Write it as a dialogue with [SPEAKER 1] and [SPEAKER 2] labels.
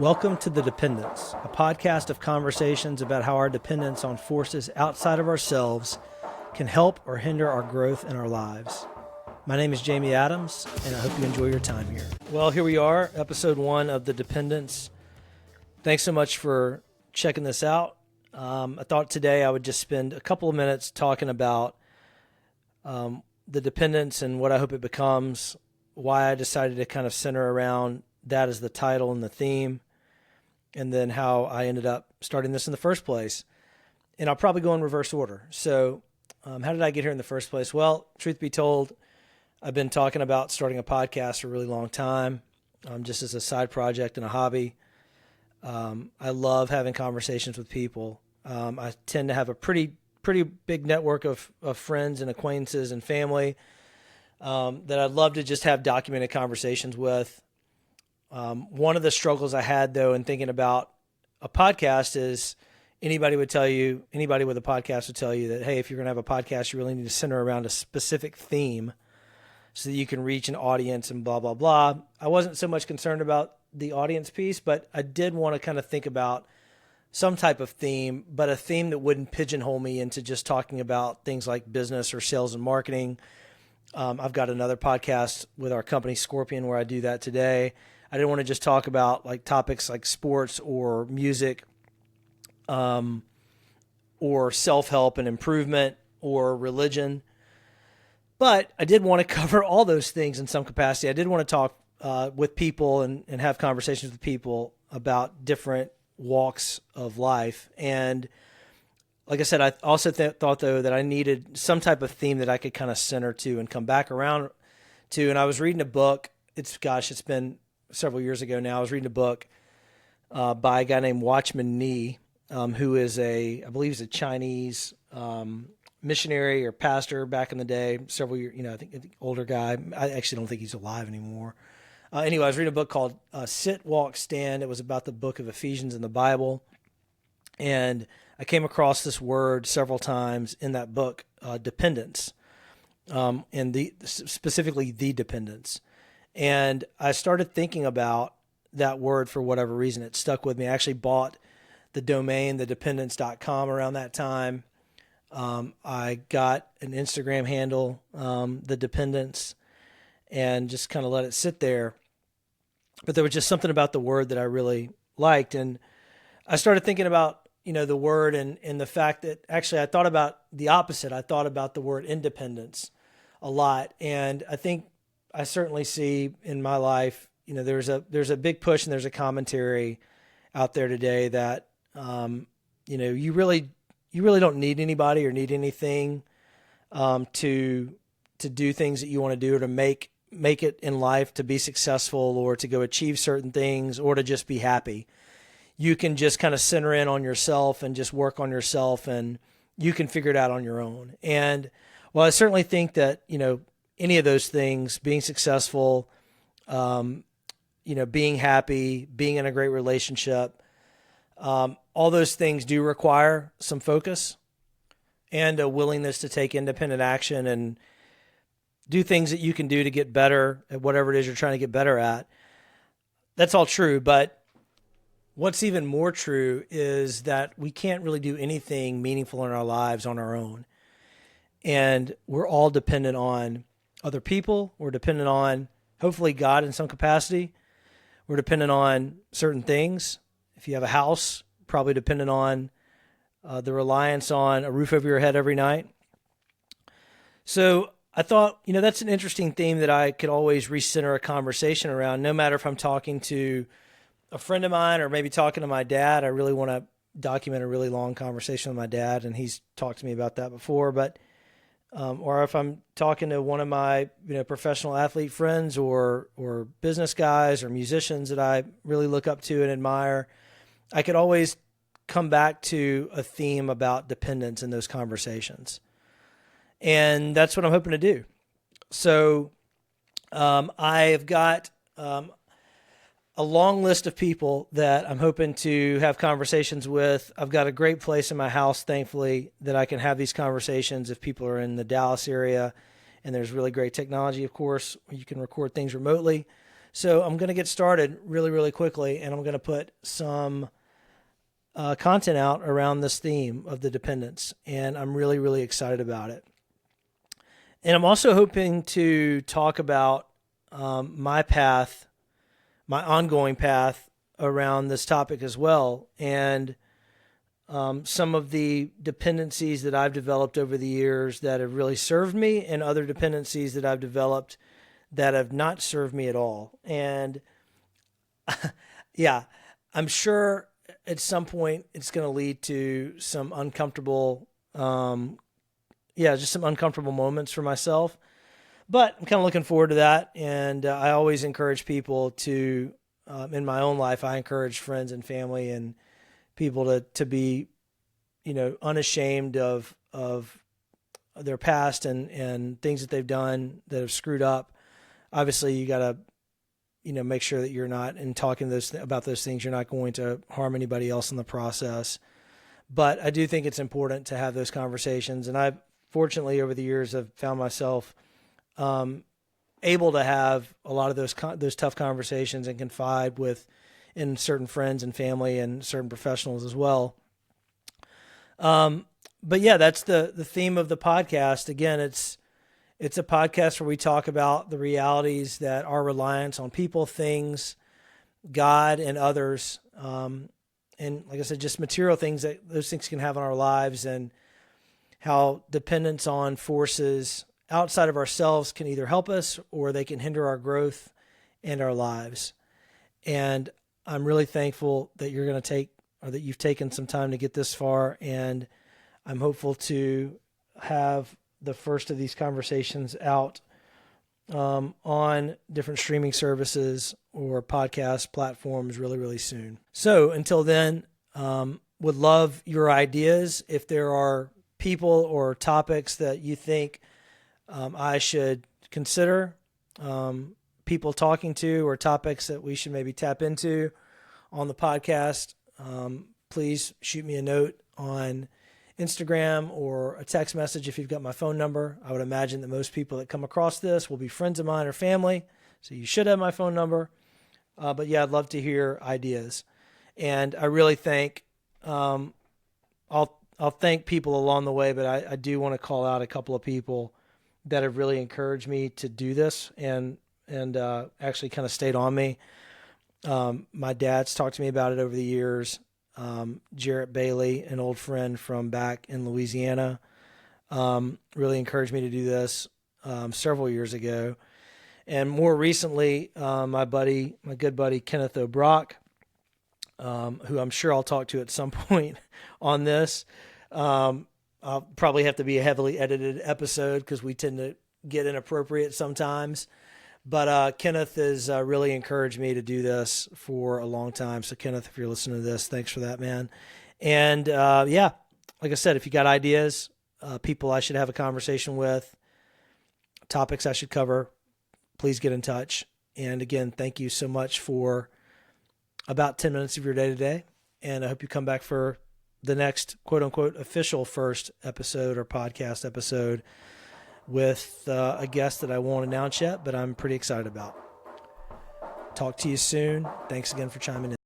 [SPEAKER 1] Welcome to The Dependence, a podcast of conversations about how our dependence on forces outside of ourselves can help or hinder our growth in our lives. My name is Jamie Adams, and I hope you enjoy your time here. Well, here we are, episode 1 of The Dependence. Thanks so much for checking this out. I thought today I would just spend a couple of minutes talking about the dependence and what I hope it becomes, why I decided to kind of center around that as the title and the theme, and then how I ended up starting this in the first place. And I'll probably go in reverse order. So how did I get here in the first place? Well, truth be told, I've been talking about starting a podcast for a really long time, just as a side project and a hobby. I love having conversations with people. I tend to have a pretty big network of friends and acquaintances and family that I'd love to just have documented conversations with. One of the struggles I had, though, in thinking about a podcast is anybody with a podcast would tell you that, hey, if you're going to have a podcast, you really need to center around a specific theme so that you can reach an audience and blah, blah, blah. I wasn't so much concerned about the audience piece, but I did want to kind of think about some type of theme, but a theme that wouldn't pigeonhole me into just talking about things like business or sales and marketing. I've got another podcast with our company, Scorpion, where I do that today. I didn't want to just talk about like topics like sports or music, or self-help and improvement or religion. But I did want to cover all those things in some capacity. I did want to talk with people and have conversations with people about different walks of life. And like I said, I also thought, though, that I needed some type of theme that I could kind of center to and come back around to. And I was reading a book. It's been several years ago now. I was reading a book by a guy named Watchman Nee, who is I believe he's a Chinese missionary or pastor back in the day, several years, I think older guy. I actually don't think he's alive anymore. Anyway, I was reading a book called Sit, Walk, Stand. It was about the book of Ephesians in the Bible. And I came across this word several times in that book, dependence, and specifically the dependence. And I started thinking about that word for whatever reason. It stuck with me. I actually bought the domain, thedependence.com, around that time. I got an Instagram handle, The Dependence, and just kind of let it sit there. But there was just something about the word that I really liked. And I started thinking about, the word and the fact that actually I thought about the opposite. I thought about the word independence a lot. And I think I certainly see in my life, there's a big push and there's a commentary out there today that, you really don't need anybody or need anything, to do things that you want to do or to make it in life, to be successful or to go achieve certain things or to just be happy. You can just kind of center in on yourself and just work on yourself, and you can figure it out on your own. And well, I certainly think that, any of those things, being successful, being happy, being in a great relationship, all those things do require some focus and a willingness to take independent action and do things that you can do to get better at whatever it is you're trying to get better at. That's all true. But what's even more true is that we can't really do anything meaningful in our lives on our own. And we're all dependent on other people. We're dependent on, hopefully, God in some capacity. We're dependent on certain things. If you have a house, probably dependent on the reliance on a roof over your head every night. So I thought, that's an interesting theme that I could always recenter a conversation around, no matter if I'm talking to a friend of mine or maybe talking to my dad. I really want to document a really long conversation with my dad, and he's talked to me about that before. But or if I'm talking to one of my professional athlete friends or business guys or musicians that I really look up to and admire, I could always come back to a theme about dependence in those conversations. And that's what I'm hoping to do. So I've got a long list of people that I'm hoping to have conversations with. I've got a great place in my house, thankfully, that I can have these conversations if people are in the Dallas area. And there's really great technology, of course, where you can record things remotely. So I'm going to get started really, really quickly, and I'm going to put some content out around this theme of the dependence, and I'm really, really excited about it. And I'm also hoping to talk about my path, my ongoing path around this topic as well, and some of the dependencies that I've developed over the years that have really served me, and other dependencies that I've developed that have not served me at all. And yeah, I'm sure at some point it's going to lead to some uncomfortable, just some uncomfortable moments for myself. But I'm kind of looking forward to that. And I always encourage people to, in my own life, I encourage friends and family and people to be, unashamed of their past and things that they've done that have screwed up. Obviously, you got to, make sure that you're not, in talking about those things, you're not going to harm anybody else in the process. But I do think it's important to have those conversations. And I've fortunately over the years have found myself able to have a lot of those tough conversations and confide in certain friends and family and certain professionals as well. But yeah, that's the theme of the podcast. Again, it's a podcast where we talk about the realities that our reliance on people, things, God, and others, and like I said, just material things that those things can have on our lives, and how dependence on forces outside of ourselves can either help us or they can hinder our growth and our lives. And I'm really thankful that you're going to that you've taken some time to get this far, and I'm hopeful to have the first of these conversations out on different streaming services or podcast platforms really, really soon. So until then, would love your ideas. If there are people or topics that you think I should consider people talking to, or topics that we should maybe tap into on the podcast, please shoot me a note on Instagram or a text message if you've got my phone number. I would imagine that most people that come across this will be friends of mine or family, so you should have my phone number. But yeah, I'd love to hear ideas. And I really think I'll thank people along the way, but I do want to call out a couple of people that have really encouraged me to do this and actually kind of stayed on me. My dad's talked to me about it over the years. Jarrett Bailey, an old friend from back in Louisiana, really encouraged me to do this several years ago. And more recently, my good buddy, Kenneth O'Brock, who I'm sure I'll talk to at some point on this. I'll probably have to be a heavily edited episode because we tend to get inappropriate sometimes. But Kenneth has really encouraged me to do this for a long time. So Kenneth, if you're listening to this, thanks for that, man. And like I said, if you got ideas, people I should have a conversation with, topics I should cover, please get in touch. And again, thank you so much for about 10 minutes of your day today. And I hope you come back for the next quote unquote official first episode or podcast episode with a guest that I won't announce yet, but I'm pretty excited about. Talk to you soon. Thanks again for chiming in.